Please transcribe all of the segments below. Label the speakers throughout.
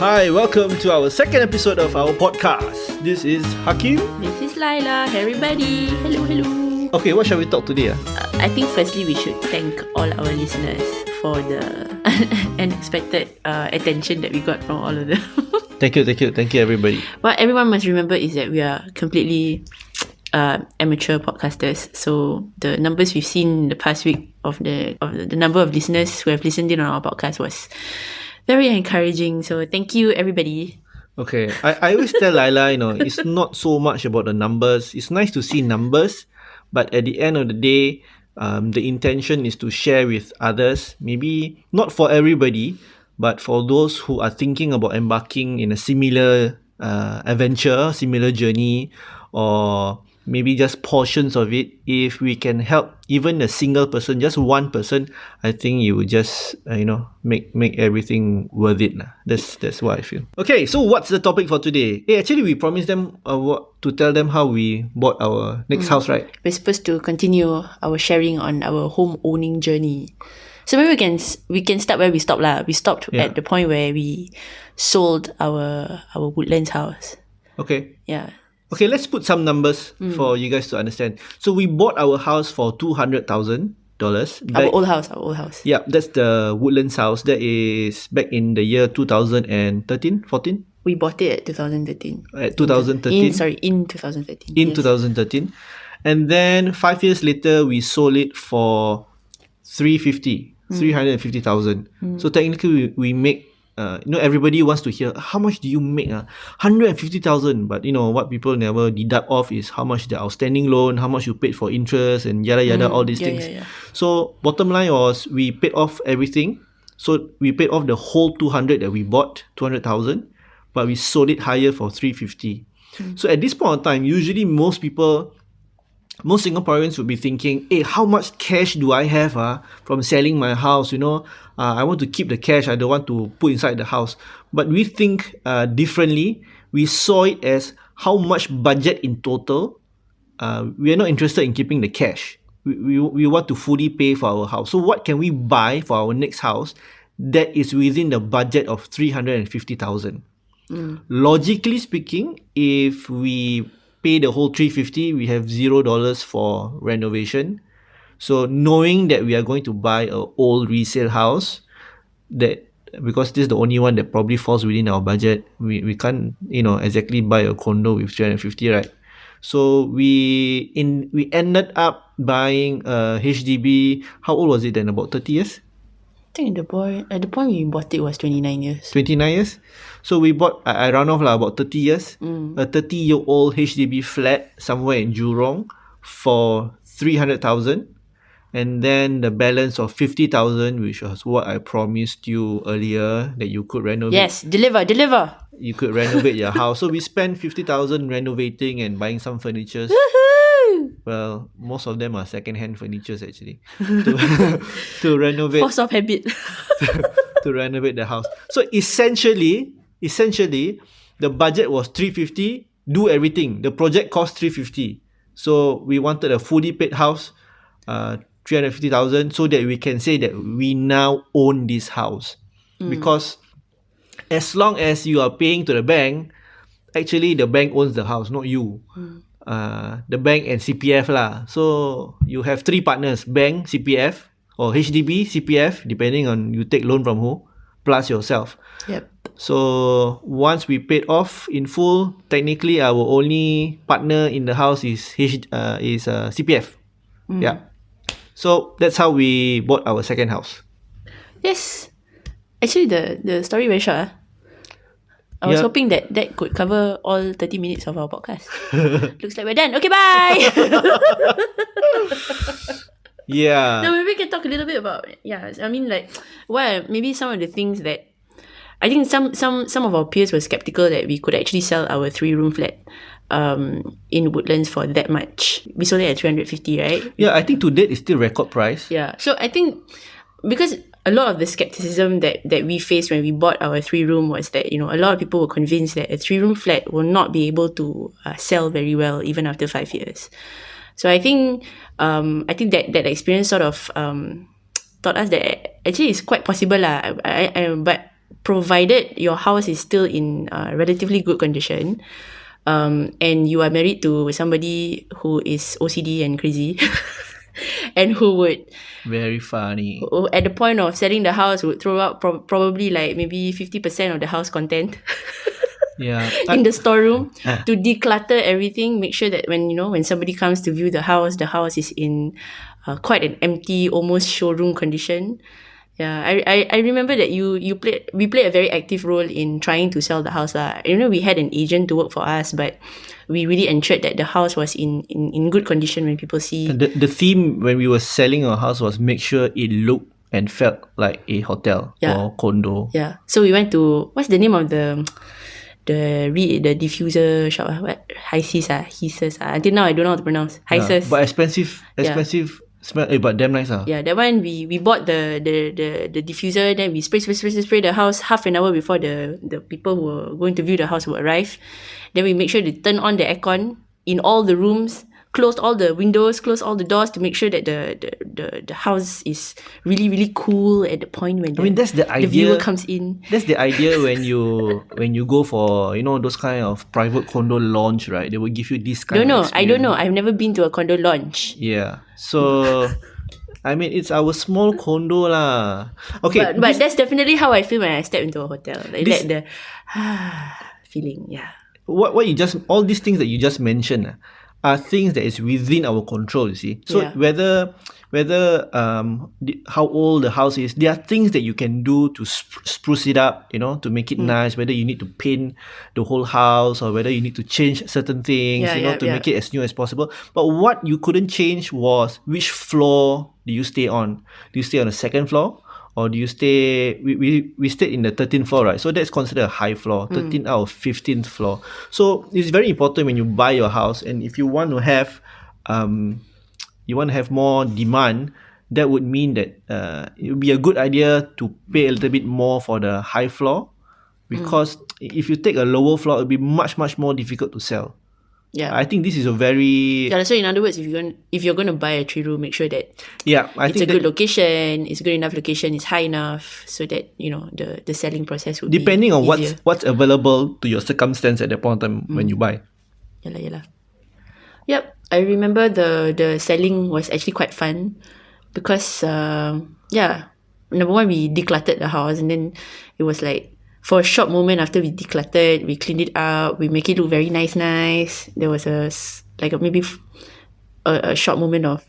Speaker 1: Hi, welcome to our second episode of our podcast. This is Hakim.
Speaker 2: This is Laila. Hey everybody. Hello, hello.
Speaker 1: Okay, what shall we talk today?
Speaker 2: I think firstly we should thank all our listeners for the unexpected attention that we got from all of them.
Speaker 1: Thank you everybody.
Speaker 2: What everyone must remember is that we are completely amateur podcasters. So the numbers we've seen the past week of the number of listeners who have listened in on our podcast was very encouraging. So thank you everybody.
Speaker 1: Okay, I always tell Laila, it's not so much about the numbers. It's nice to see numbers, but at the end of the day, the intention is to share with others. Maybe not for everybody, but for those who are thinking about embarking in a similar adventure, similar journey, or maybe just portions of it. If we can help even a single person, just one person, I think you would just make everything worth it. That's what I feel. Okay, so what's the topic for today? Actually, we promised them to tell them how we bought our next house, right?
Speaker 2: We're supposed to continue our sharing on our home-owning journey. So maybe we can start where we stopped lah. We stopped at the point where we sold our Woodlands house.
Speaker 1: Okay.
Speaker 2: Yeah.
Speaker 1: Okay, let's put some numbers for you guys to understand. So we bought our house for $200,000.
Speaker 2: Our old house.
Speaker 1: Yeah, that's the Woodlands house. That is back in the year 2013, 14?
Speaker 2: We bought it at 2013.
Speaker 1: At 2013?
Speaker 2: In 2013.
Speaker 1: In 2013. And then 5 years later, we sold it for $350,000. So technically, we make everybody wants to hear how much do you make? 150,000. But what people never deduct off is how much the outstanding loan, how much you paid for interest, and yada yada, all these things.
Speaker 2: Yeah.
Speaker 1: So bottom line was we paid off everything. So we paid off the whole 200 that we bought, 200,000, but we sold it higher for 350. So at this point of time, usually most Singaporeans would be thinking, hey, how much cash do I have from selling my house? I want to keep the cash. I don't want to put inside the house. But we think differently. We saw it as how much budget in total. We are not interested in keeping the cash. We want to fully pay for our house. So what can we buy for our next house that is within the budget of 350,000? Logically speaking, if we pay the whole 350, we have $0 for renovation. So knowing that we are going to buy an old resale house, that because this is the only one that probably falls within our budget, we can't exactly buy a condo with 350, right? So we ended up buying a HDB. How old was it then? About 30 years?
Speaker 2: I think at the point we bought it was 29 years.
Speaker 1: 29 years? So we bought, I round off about 30 years, a 30-year-old HDB flat somewhere in Jurong for 300,000. And then the balance of 50,000, which was what I promised you earlier, that you could renovate.
Speaker 2: Yes, deliver.
Speaker 1: You could renovate your house. So we spent 50,000 renovating and buying some furniture. Well, most of them are second-hand furnitures actually. to renovate.
Speaker 2: Force of habit.
Speaker 1: to renovate the house. So essentially, the budget was 350. Do everything. The project cost 350. So we wanted a fully paid house. 350,000, so that we can say that we now own this house. Because as long as you are paying to the bank, actually the bank owns the house, not you. The bank and CPF lah. So you have three partners: bank, CPF, or HDB, CPF, depending on you take loan from who, plus yourself.
Speaker 2: Yep.
Speaker 1: So once we paid off in full, technically our only partner in the house is CPF. Yeah. So that's how we bought our second house.
Speaker 2: Yes. Actually, the story very short. I was hoping that could cover all 30 minutes of our podcast. Looks like we're done. Okay, bye.
Speaker 1: Yeah.
Speaker 2: No, maybe we can talk a little bit about I mean, like, maybe some of the things that I think some of our peers were skeptical that we could actually sell our 3-room flat in Woodlands for that much. We sold it at 350, right?
Speaker 1: Yeah, I think to date it's still record price.
Speaker 2: Yeah. So I think because a lot of the skepticism that we faced when we bought our 3-room was that, a lot of people were convinced that a 3-room flat will not be able to sell very well even after 5 years. So I think that experience sort of taught us that actually it's quite possible lah. But provided your house is still in relatively good condition, and you are married to somebody who is OCD and crazy, and who would,
Speaker 1: Very funny.
Speaker 2: at the point of selling the house, would throw out probably like maybe 50% of the house content
Speaker 1: Yeah.
Speaker 2: in the storeroom to declutter everything. Make sure that when somebody comes to view the house is in quite an empty, almost showroom condition. Yeah, I remember that we played a very active role in trying to sell the house lah. We had an agent to work for us, but we really ensured that the house was in good condition when people see.
Speaker 1: The theme when we were selling our house was make sure it looked and felt like a hotel or condo.
Speaker 2: Yeah. So we went to, what's the name of the diffuser shop? What? Hysis. Until now I don't know how to pronounce. Hysis.
Speaker 1: But expensive smell, but damn nice.
Speaker 2: Yeah, that one we bought the diffuser, then we spray the house half an hour before the people who were going to view the house would arrive. Then we make sure to turn on the aircon in all the rooms, closed all the windows, closed all the doors to make sure that the house is really, really cool at the point when
Speaker 1: that's the idea.
Speaker 2: The viewer comes in.
Speaker 1: That's the idea when you go for those kind of private condo launch, right? They will give you this kind of experience.
Speaker 2: I don't know. I've never been to a condo launch.
Speaker 1: Yeah. So it's our small condo lah. Okay.
Speaker 2: But that's definitely how I feel when I step into a hotel. Like the feeling, yeah.
Speaker 1: What all these things that you just mentioned are things that is within our control, you see. So whether how old the house is, there are things that you can do to spruce it up, to make it nice. Whether you need to paint the whole house or whether you need to change certain things, to make it as new as possible. But what you couldn't change was which floor do you stay on? Do you stay on the second floor? Or do you stay, we stayed in the 13th floor, right? So that's considered a high floor, 13th out of 15th floor. So it's very important when you buy your house, and if you want to have more demand, that would mean that it would be a good idea to pay a little bit more for the high floor, because if you take a lower floor, it will be much, much more difficult to sell.
Speaker 2: Yeah,
Speaker 1: I think this is a very...
Speaker 2: Yeah, so in other words, if you're going to buy a 3-room, make sure that
Speaker 1: I
Speaker 2: it's
Speaker 1: think
Speaker 2: a good location, it's a good enough location, it's high enough, so that the selling process would
Speaker 1: depending
Speaker 2: be
Speaker 1: on
Speaker 2: easier.
Speaker 1: what's available to your circumstance at that point in time when you buy.
Speaker 2: Yalah. Yep, I remember the selling was actually quite fun because number one, we decluttered the house, and then it was like, for a short moment after we decluttered, we cleaned it up, we make it look very nice. There was maybe a short moment of,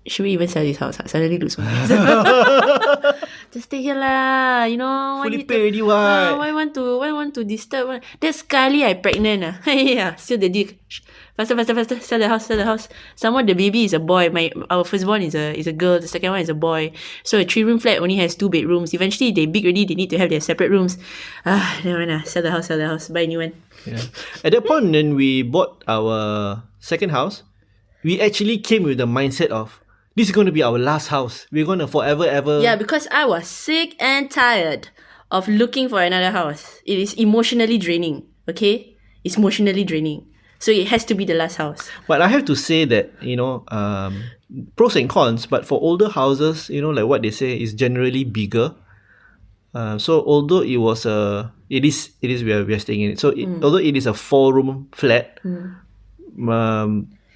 Speaker 2: should we even sell this house? Suddenly looks so nice. Just stay here lah,
Speaker 1: Fully paid already, what?
Speaker 2: Why want to disturb? That's sekali I pregnant. Yeah, still the deal. Faster, sell the house. Someone, the baby is a boy. Our firstborn is a girl. The second one is a boy. So a 3-room flat only has 2 bedrooms. Eventually, they big already. They need to have their separate rooms. Never mind. Sell the house. Buy a new one.
Speaker 1: Yeah. At that point, when we bought our second house, we actually came with the mindset of, this is going to be our last house. We're going to forever ever...
Speaker 2: Yeah, because I was sick and tired of looking for another house. It is emotionally draining. Okay? It's emotionally draining. So it has to be the last house.
Speaker 1: But I have to say that, pros and cons, but for older houses, like what they say, is generally bigger. So although it is where we are staying in it. So although it is a 4-room flat,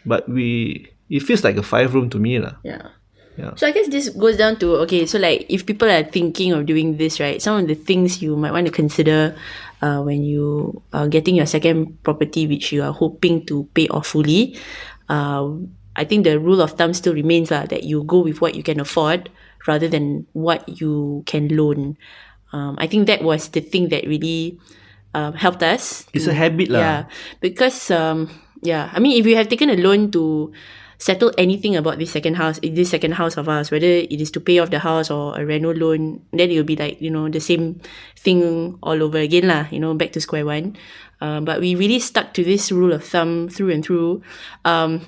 Speaker 1: but it feels like a 5-room to me.
Speaker 2: Yeah.
Speaker 1: Yeah.
Speaker 2: So I guess this goes down to, so like if people are thinking of doing this, right, some of the things you might want to consider when you are getting your second property, which you are hoping to pay off fully. I think the rule of thumb still remains that you go with what you can afford rather than what you can loan. I think that was the thing that really helped us.
Speaker 1: It's a habit lah.
Speaker 2: Yeah, because I mean, if you have taken a loan to settle anything about this second house of ours, whether it is to pay off the house or a reno loan, then it will be like, the same thing all over again lah, back to square one. But we really stuck to this rule of thumb through and through.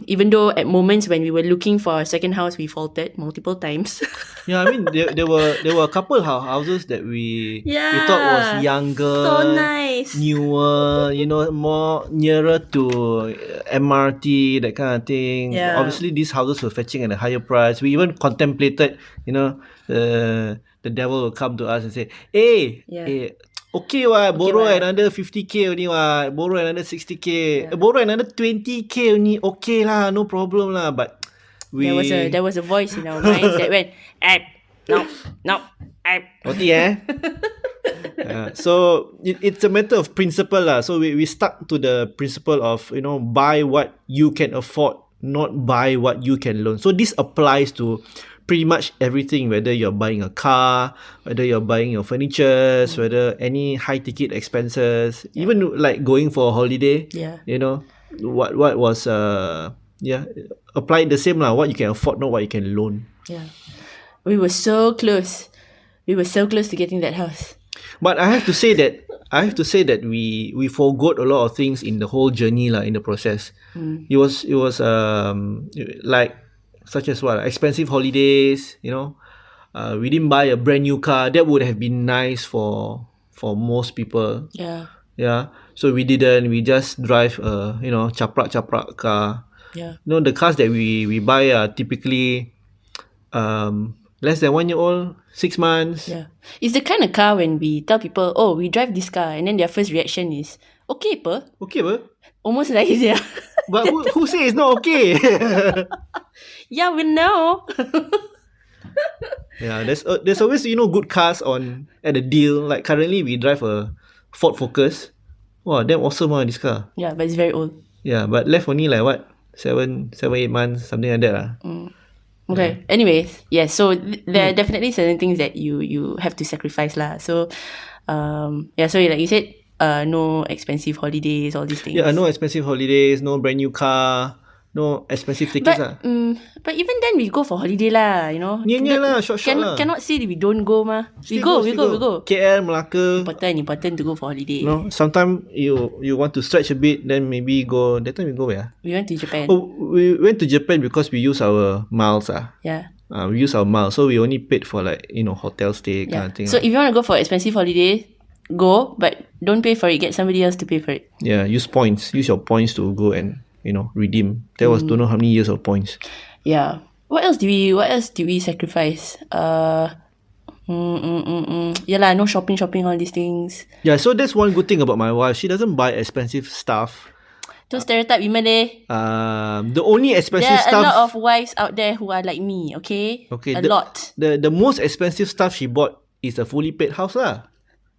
Speaker 2: Even though at moments when we were looking for our second house, we faltered multiple times.
Speaker 1: Yeah, I mean there were a couple houses that we thought was younger,
Speaker 2: so nice,
Speaker 1: newer, more nearer to MRT, that kind of thing.
Speaker 2: Yeah.
Speaker 1: Obviously, these houses were fetching at a higher price. We even contemplated, the devil will come to us and say, "Hey, okay, borrow another 50k only, borrow another 60k, borrow another 20k only, okay lah, no problem lah." But
Speaker 2: there was a voice in our minds that went, no,
Speaker 1: OT so it's a matter of principle lah. So we stuck to the principle of buy what you can afford, not buy what you can loan. So this applies to pretty much everything, whether you're buying a car, whether you're buying your furnitures, whether any high ticket expenses, even like going for a holiday. What was applied the same lah. What you can afford, not what you can loan.
Speaker 2: We were so close to getting that house.
Speaker 1: But I have to say that we forgot a lot of things in the whole journey lah, in the process. It was like, such as what, expensive holidays, we didn't buy a brand new car. That would have been nice for most people. So we didn't. We just drive a chaprak car. The cars that we buy are typically less than 1 year old, 6 months.
Speaker 2: It's the kind of car when we tell people, oh, we drive this car, and then their first reaction is, okay apa? Almost like yeah.
Speaker 1: But who say it's not okay?
Speaker 2: Yeah, we know.
Speaker 1: There's always good cars at a deal. Like currently we drive a Ford Focus. Wow, damn awesome this car.
Speaker 2: Yeah, but it's very old.
Speaker 1: Yeah, but left only like what, 7-8 months, something like that lah.
Speaker 2: Okay. Anyways, so there are definitely certain things that you have to sacrifice lah. So, so like you said, no expensive holidays, all these things.
Speaker 1: No expensive holidays, no brand new car, no expensive tickets lah.
Speaker 2: But even then we go for holiday lah,
Speaker 1: Near lah, short lah.
Speaker 2: Cannot say we don't go mah. We go.
Speaker 1: KL, Melaka.
Speaker 2: Important to go for holiday.
Speaker 1: Sometimes you want to stretch a bit, then maybe go. That time we go where?
Speaker 2: We went to Japan.
Speaker 1: Oh, we went to Japan because we use our miles we use our miles, so we only paid for like hotel stay kind of thing.
Speaker 2: So if you want to go for expensive holiday, go, but don't pay for it. Get somebody else to pay for it.
Speaker 1: Use points. Use your points to go and redeem. There was don't know how many years of points.
Speaker 2: What else do we sacrifice? No shopping, all these things.
Speaker 1: So that's one good thing about my wife. She doesn't buy expensive stuff.
Speaker 2: Don't stereotype women eh.
Speaker 1: The only expensive
Speaker 2: there are
Speaker 1: stuff.
Speaker 2: a lot of wives out there who are like me. Okay. A lot.
Speaker 1: The most expensive stuff she bought is a fully paid house lah.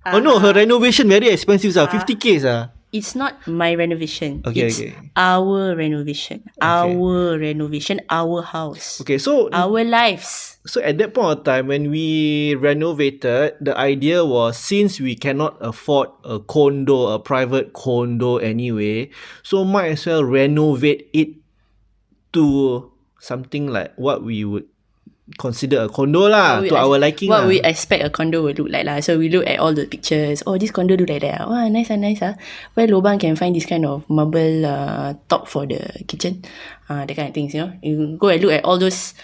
Speaker 1: Oh no, her renovation very expensive 50k .
Speaker 2: It's not my renovation.
Speaker 1: It's
Speaker 2: our renovation. Our renovation, our house.
Speaker 1: So
Speaker 2: our lives.
Speaker 1: So at that point of time, when we renovated, the idea was, since we cannot afford a private condo anyway, so might as well renovate it to something like what we would consider a condo lah, to our liking
Speaker 2: what
Speaker 1: lah.
Speaker 2: we expect a condo would look like lah. So we look at all the pictures. Oh, this condo do like that. Wow, nice. Where lobang can find this kind of marble top for the kitchen, that kind of things. You go and look at all those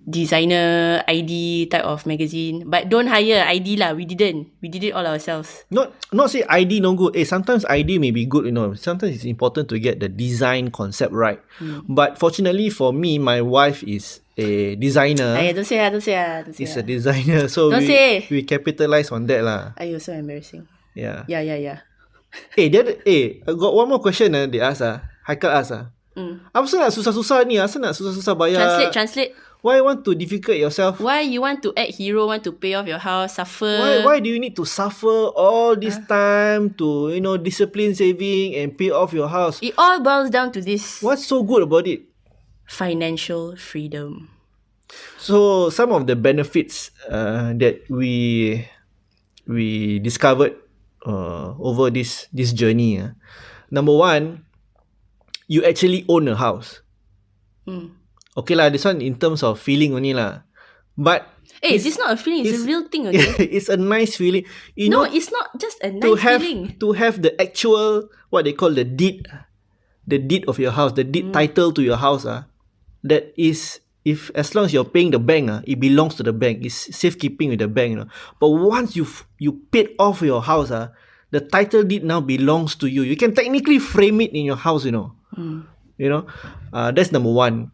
Speaker 2: designer ID type of magazine, but don't hire ID lah. We did it all ourselves.
Speaker 1: Not say ID no good. Sometimes ID may be good, sometimes it's important to get the design concept right. But fortunately for me, my wife is a designer.
Speaker 2: Don't say.
Speaker 1: She's a designer, so we capitalize on that lah.
Speaker 2: Ayuh, so embarrassing.
Speaker 1: Yeah.
Speaker 2: Yeah.
Speaker 1: I got one more question they ask Haikal ask apa nak susah-susah ni? Asal nak susah-susah bayar?
Speaker 2: Translate.
Speaker 1: Why want to difficult yourself?
Speaker 2: Why you want to act hero, want to pay off your house, suffer?
Speaker 1: Why do you need to suffer all this time to discipline saving and pay off your house?
Speaker 2: It all boils down to this.
Speaker 1: What's so good about it?
Speaker 2: Financial freedom.
Speaker 1: So some of the benefits that we discovered over this journey. Number one, you actually own a house. Okay lah, this one in terms of feeling only lah. But
Speaker 2: Hey, it's not a feeling, it's a real thing, okay?
Speaker 1: it's a nice feeling. You
Speaker 2: No,
Speaker 1: know,
Speaker 2: it's not just a
Speaker 1: to
Speaker 2: nice
Speaker 1: have
Speaker 2: feeling.
Speaker 1: to have the actual what they call the deed of your house, the deed title to your house, that is, if as long as you're paying the bank, it belongs to the bank. It's safekeeping with the bank, you know. But once you paid off your house, the title deed now belongs to you. You can technically frame it in your house, you know. You know, that's number one.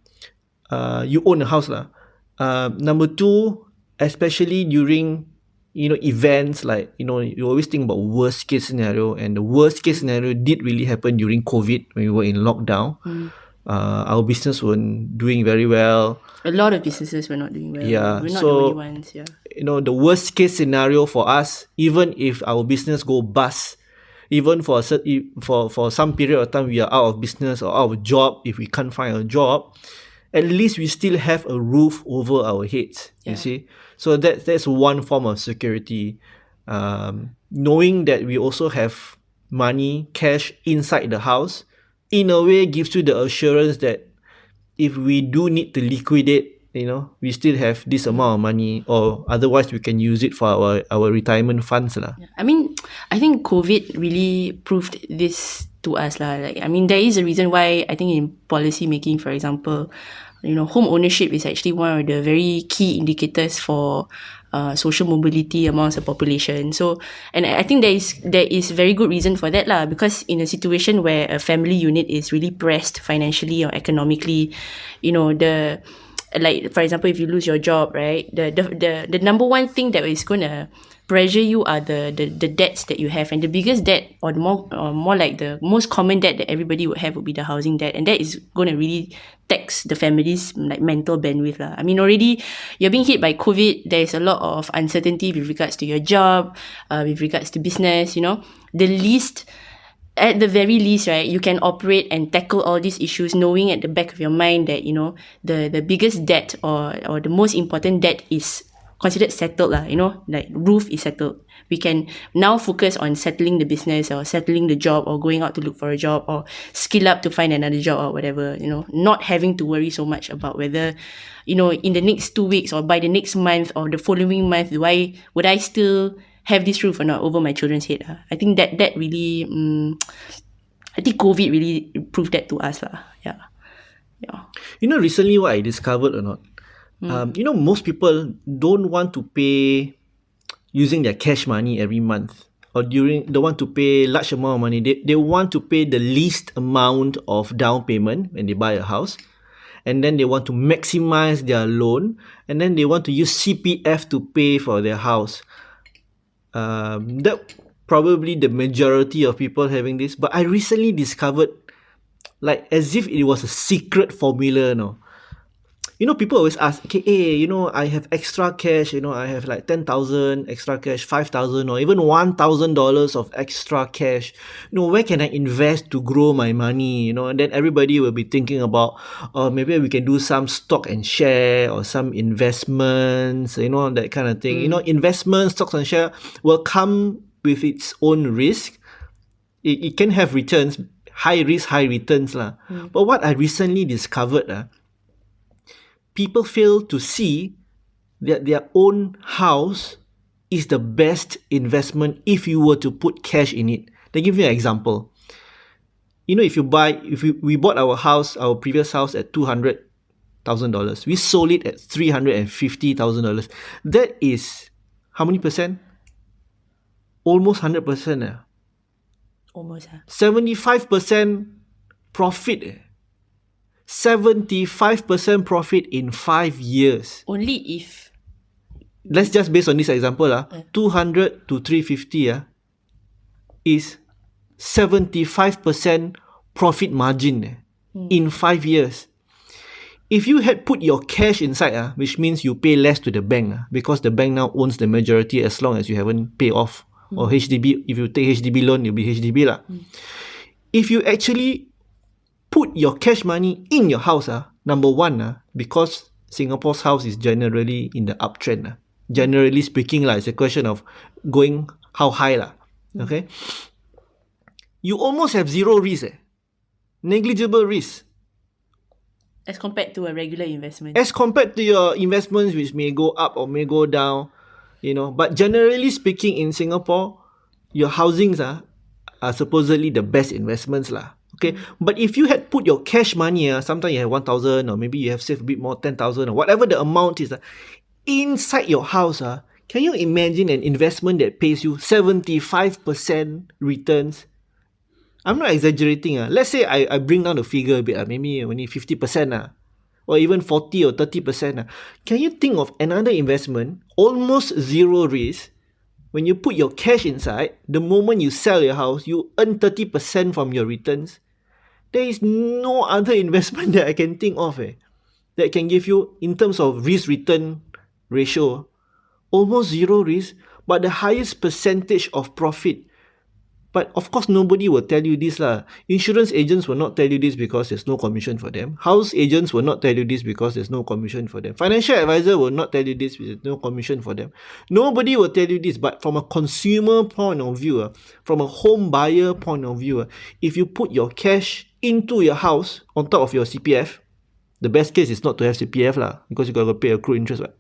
Speaker 1: You own a house, lah. Number two, especially during events like, you always think about worst case scenario, and the worst case scenario did really happen during COVID when we were in lockdown. Our business weren't doing very well.
Speaker 2: A lot of businesses were not doing well.
Speaker 1: Yeah,
Speaker 2: We're not
Speaker 1: so,
Speaker 2: the only ones, yeah.
Speaker 1: The worst case scenario for us, even if our business go bust, even for some period of time we are out of business or out of job, if we can't find a job, at least we still have a roof over our heads. You see, so that's one form of security. Knowing that we also have money, cash inside the house, in a way gives you the assurance that if we do need to liquidate, we still have this amount of money, or otherwise we can use it for our retirement funds lah.
Speaker 2: I mean, I think COVID really proved this to us lah. Like, I mean, there is a reason why I think in policy making, for example, home ownership is actually one of the very key indicators for social mobility amongst the population. So, and I think there is very good reason for that lah, because in a situation where a family unit is really pressed financially or economically, like, for example, if you lose your job, right, the number one thing that is going to pressure you are the debts that you have, and the biggest debt, or more like the most common debt that everybody would have, would be the housing debt, and that is going to really tax the family's like mental bandwidth lah. I mean, already you're being hit by COVID. There is a lot of uncertainty with regards to your job, with regards to business. At the very least, right, you can operate and tackle all these issues knowing at the back of your mind that, the biggest debt or the most important debt is considered settled lah, like roof is settled. We can now focus on settling the business or settling the job or going out to look for a job or skill up to find another job or whatever, not having to worry so much about whether, in the next 2 weeks or by the next month or the following month, would I still have this roof or not over my children's head. I think that really, I think COVID really proved that to us lah. Yeah.
Speaker 1: Recently what I discovered or not, most people don't want to pay using their cash money every month, or they want to pay large amount of money. They want to pay the least amount of down payment when they buy a house, and then they want to maximize their loan, and then they want to use CPF to pay for their house. That probably the majority of people having this, but I recently discovered, like, as if it was a secret formula, people always ask, okay, hey, I have extra cash, I have like 10,000 extra cash, 5,000 or even $1,000 of extra cash, where can I invest to grow my money, and then everybody will be thinking about, maybe we can do some stock and share or some investments, that kind of thing. Investments, stocks and share will come with its own risk. It can have returns, high risk, high returns lah. But what I recently discovered, people fail to see that their own house is the best investment if you were to put cash in it. They give you an example. If we bought our previous house at $200,000, we sold it at $350,000. That is how many percent? Almost 100%.
Speaker 2: Almost.
Speaker 1: 75% profit. 75% profit in 5 years.
Speaker 2: Only if.
Speaker 1: Let's just based on this example, 200 to 350 is 75% profit margin in 5 years. If you had put your cash inside, which means you pay less to the bank, because the bank now owns the majority as long as you haven't paid off. Or HDB, if you take HDB loan, it'll be HDB lah. If you actually put your cash money in your house, number one, because Singapore's house is generally in the uptrend. Generally speaking, it's a question of going how high. Okay? You almost have zero risk. Negligible risk.
Speaker 2: As compared to a regular investment.
Speaker 1: as compared to your investments, which may go up or may go down, But generally speaking, in Singapore, your housings are supposedly the best investments lah. Okay, but if you had put your cash money, sometimes you have 1,000, or maybe you have saved a bit more, 10,000, or whatever the amount is, inside your house, can you imagine an investment that pays you 75% returns? I'm not exaggerating. Let's say I bring down the figure a bit, maybe only 50%, or even 40 or 30%. Can you think of another investment, almost zero risk? When you put your cash inside, the moment you sell your house, you earn 30% from your returns. There is no other investment that I can think of that can give you, in terms of risk-return ratio, almost zero risk, but the highest percentage of profit. But of course, nobody will tell you this lah. Insurance agents will not tell you this because there's no commission for them. House agents will not tell you this because there's no commission for them. Financial advisor will not tell you this because there's no commission for them. Nobody will tell you this. But from a consumer point of view, from a home buyer point of view, if you put your cash into your house on top of your CPF, the best case is not to have CPF lah, because you got to pay accrued interest. Right?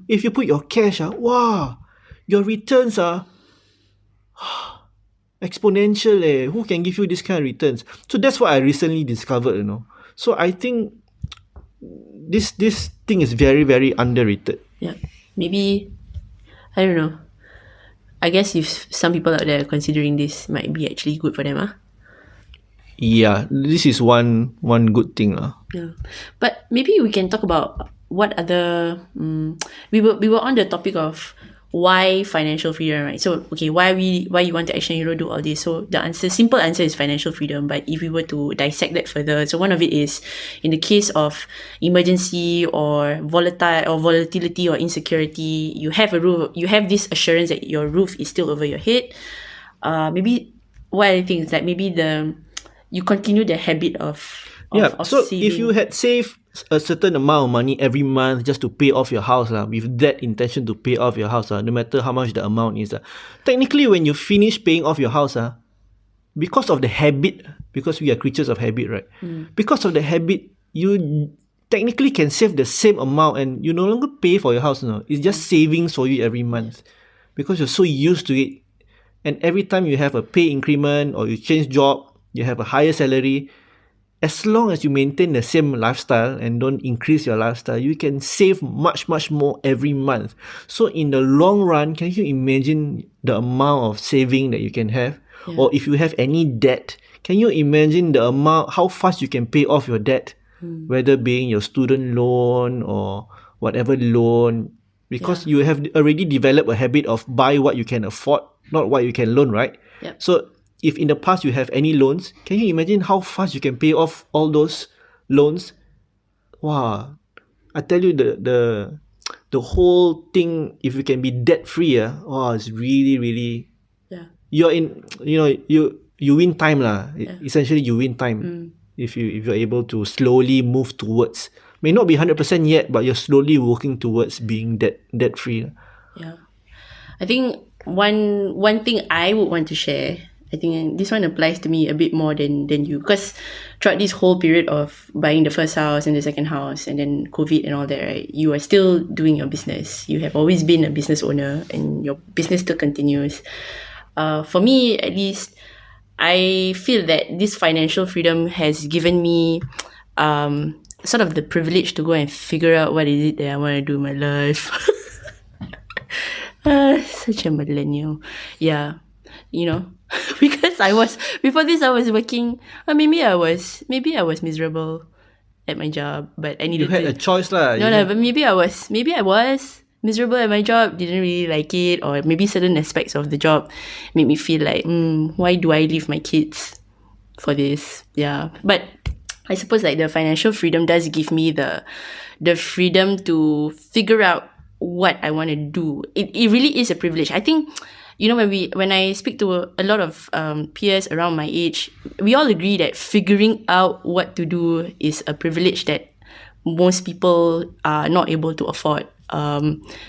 Speaker 1: If you put your cash, wow, your returns are exponential. Who can give you this kind of returns? So that's what I recently discovered. So I think this thing is very, very underrated.
Speaker 2: Yeah, maybe, I don't know. I guess if some people out there are considering this, might be actually good for them.
Speaker 1: Yeah, this is one good thing.
Speaker 2: Yeah, but maybe we can talk about what other. We were on the topic of why financial freedom, right? So, okay, why you want to actually do all this? So the simple answer is financial freedom. But if we were to dissect that further, so one of it is in the case of emergency or volatility or insecurity, you have a roof, you have this assurance that your roof is still over your head. Maybe what I think is that maybe you continue the habit of
Speaker 1: so
Speaker 2: saving.
Speaker 1: If you had saved a certain amount of money every month just to pay off your house, with that intention to pay off your house, no matter how much the amount is, technically when you finish paying off your house, because of the habit, because we are creatures of habit, right? Because of the habit, you technically can save the same amount and you no longer pay for your house. It's just savings for you every month because you're so used to it. And every time you have a pay increment or you change job, you have a higher salary, as long as you maintain the same lifestyle and don't increase your lifestyle, you can save much, much more every month. So in the long run, can you imagine the amount of saving that you can have? Yeah. Or if you have any debt, can you imagine the amount, how fast you can pay off your debt? Whether being your student loan or whatever loan, because you have already developed a habit of buy what you can afford, not what you can loan, right?
Speaker 2: Yep.
Speaker 1: So if in the past you have any loans, can you imagine how fast you can pay off all those loans? Wow, I tell you, the whole thing, if you can be debt free, it's really, really. You're in, you win time lah. Essentially, you win time if you're able to slowly move towards. May not be 100% yet, but you're slowly working towards being debt free.
Speaker 2: Yeah, I think one thing I would want to share. I think this one applies to me a bit more than you, because throughout this whole period of buying the first house and the second house and then COVID and all that, right, you are still doing your business. You have always been a business owner and your business still continues. For me, at least, I feel that this financial freedom has given me sort of the privilege to go and figure out what is it that I want to do in my life. Such a millennial. Yeah. Because before this I was working, or maybe I was miserable at my job, but I needed
Speaker 1: you had a choice lah.
Speaker 2: But maybe I was miserable at my job, didn't really like it, or maybe certain aspects of the job made me feel like, why do I leave my kids for this? Yeah. But I suppose like the financial freedom does give me the freedom to figure out what I want to do. It really is a privilege. I think, when I speak to a lot of peers around my age, we all agree that figuring out what to do is a privilege that most people are not able to afford,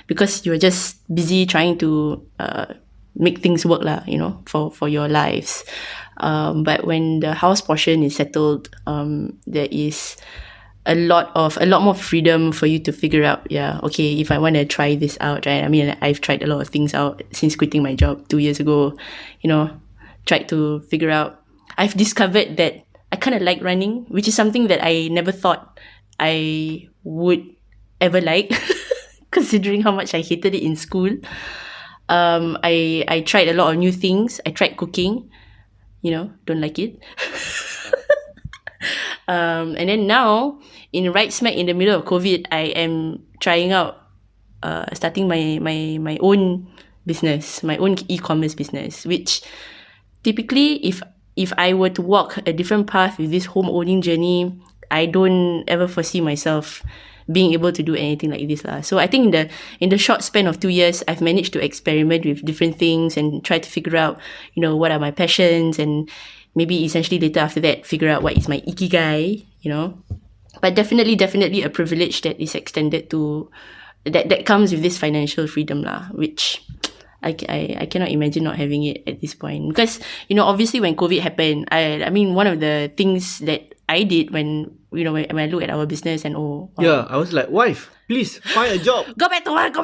Speaker 2: because you're just busy trying to make things work lah, for your lives. But when the house portion is settled, there is a lot more freedom for you to figure out, okay, if I want to try this out, right? I mean, I've tried a lot of things out since quitting my job 2 years ago, tried to figure out. I've discovered that I kind of like running, which is something that I never thought I would ever like, considering how much I hated it in school. I tried a lot of new things. I tried cooking, don't like it. And then now, right smack in the middle of COVID, I am trying out starting my own business, my own e-commerce business, which typically if I were to walk a different path with this home-owning journey, I don't ever foresee myself being able to do anything like this lah. So I think in the short span of 2 years, I've managed to experiment with different things and try to figure out, what are my passions, and maybe essentially later after that, figure out what is my ikigai, But definitely a privilege that is extended to, that comes with this financial freedom lah, which I cannot imagine not having it at this point. Because, obviously when COVID happened, I mean, one of the things that I did when I look at our business and
Speaker 1: yeah, I was like, wife, please find a job.
Speaker 2: Go back to work.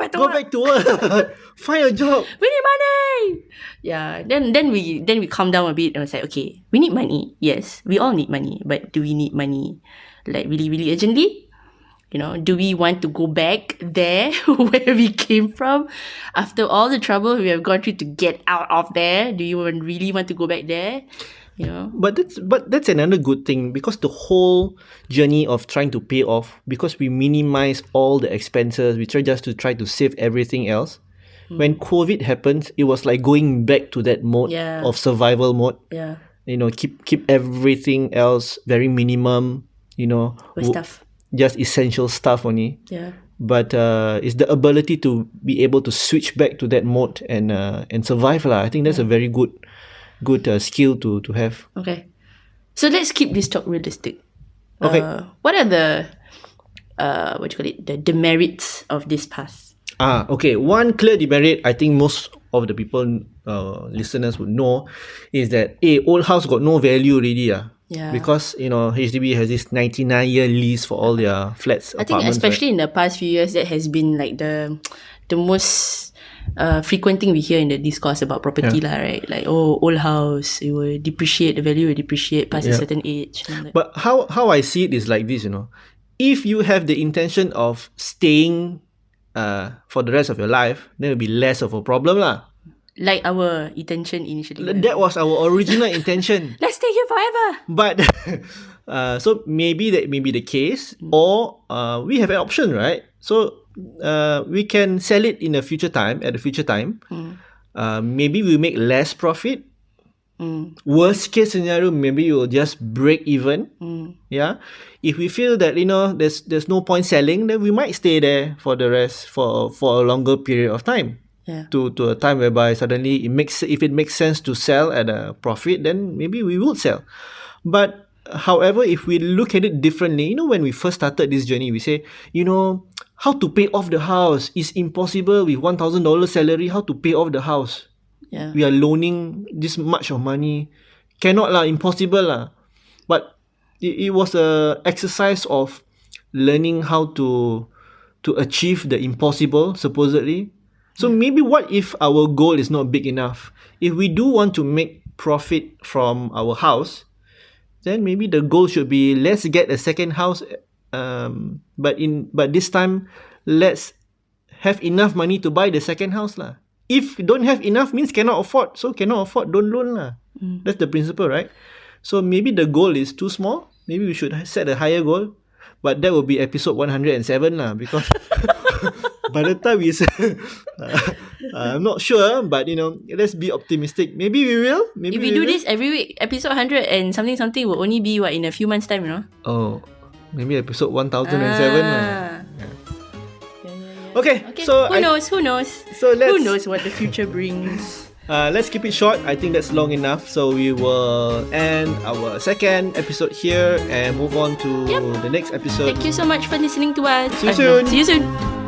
Speaker 1: Find a job.
Speaker 2: We need money. Yeah. Then we calm down a bit and I was like, okay, we need money. Yes, we all need money, but do we need money like really, really urgently? Do we want to go back there where we came from after all the trouble we have gone through to get out of there? Do you really want to go back there?
Speaker 1: But that's another good thing, because the whole journey of trying to pay off, because we minimize all the expenses, we try to save everything else. When COVID happens, it was like going back to that mode of survival mode.
Speaker 2: Yeah.
Speaker 1: Keep everything else very minimum.
Speaker 2: Stuff.
Speaker 1: Just essential stuff only.
Speaker 2: Yeah.
Speaker 1: But it's the ability to be able to switch back to that mode and survive lah. I think that's a very good skill to have.
Speaker 2: Okay, so let's keep this talk realistic.
Speaker 1: Okay.
Speaker 2: What are the the demerits of this path?
Speaker 1: Okay. One clear demerit, I think most of the people listeners would know, is that old house got no value already.
Speaker 2: Yeah.
Speaker 1: Because HDB has this 99-year lease for all their flats.
Speaker 2: I think especially in the past few years, that has been like the most frequent thing we hear in the discourse about property lah, right? Like, old house, it will depreciate, the value will depreciate past a certain age.
Speaker 1: But how I see it is like this, if you have the intention of staying for the rest of your life, then it will be less of a problem lah.
Speaker 2: Like our intention initially.
Speaker 1: That was our original intention.
Speaker 2: Let's stay here forever.
Speaker 1: But so maybe that may be the case, or we have an option, right? So we can sell it in a future time. Maybe we make less profit. Worst case scenario, maybe you will just break even. Yeah. If we feel that there's no point selling, then we might stay there for the rest for a longer period of time.
Speaker 2: Yeah.
Speaker 1: To a time whereby suddenly if it makes sense to sell at a profit, then maybe we will sell. But however, if we look at it differently, when we first started this journey, we say, how to pay off the house is impossible with $1,000 salary. How to pay off the house?
Speaker 2: Yeah.
Speaker 1: We are loaning this much of money. Cannot lah, impossible lah. But it was a exercise of learning how to achieve the impossible, supposedly. So maybe what if our goal is not big enough? If we do want to make profit from our house, then maybe the goal should be, let's get a second house, but this time let's have enough money to buy the second house lah. If don't have enough means cannot afford, so cannot afford, don't loan lah. That's the principle, right? So maybe the goal is too small. Maybe we should set a higher goal, but that will be episode 107 lah, because by the time we say, I'm not sure, but let's be optimistic. Maybe we will. Maybe
Speaker 2: if we do this every week, episode 100 and something will only be in a few months' time,
Speaker 1: Oh, maybe episode 1007.
Speaker 2: Yeah.
Speaker 1: Okay, so
Speaker 2: who knows?
Speaker 1: So
Speaker 2: who knows what the future brings?
Speaker 1: Let's keep it short. I think that's long enough. So we will end our second episode here and move on to the next episode.
Speaker 2: Thank you so much for listening to us.
Speaker 1: See you soon.
Speaker 2: See you soon.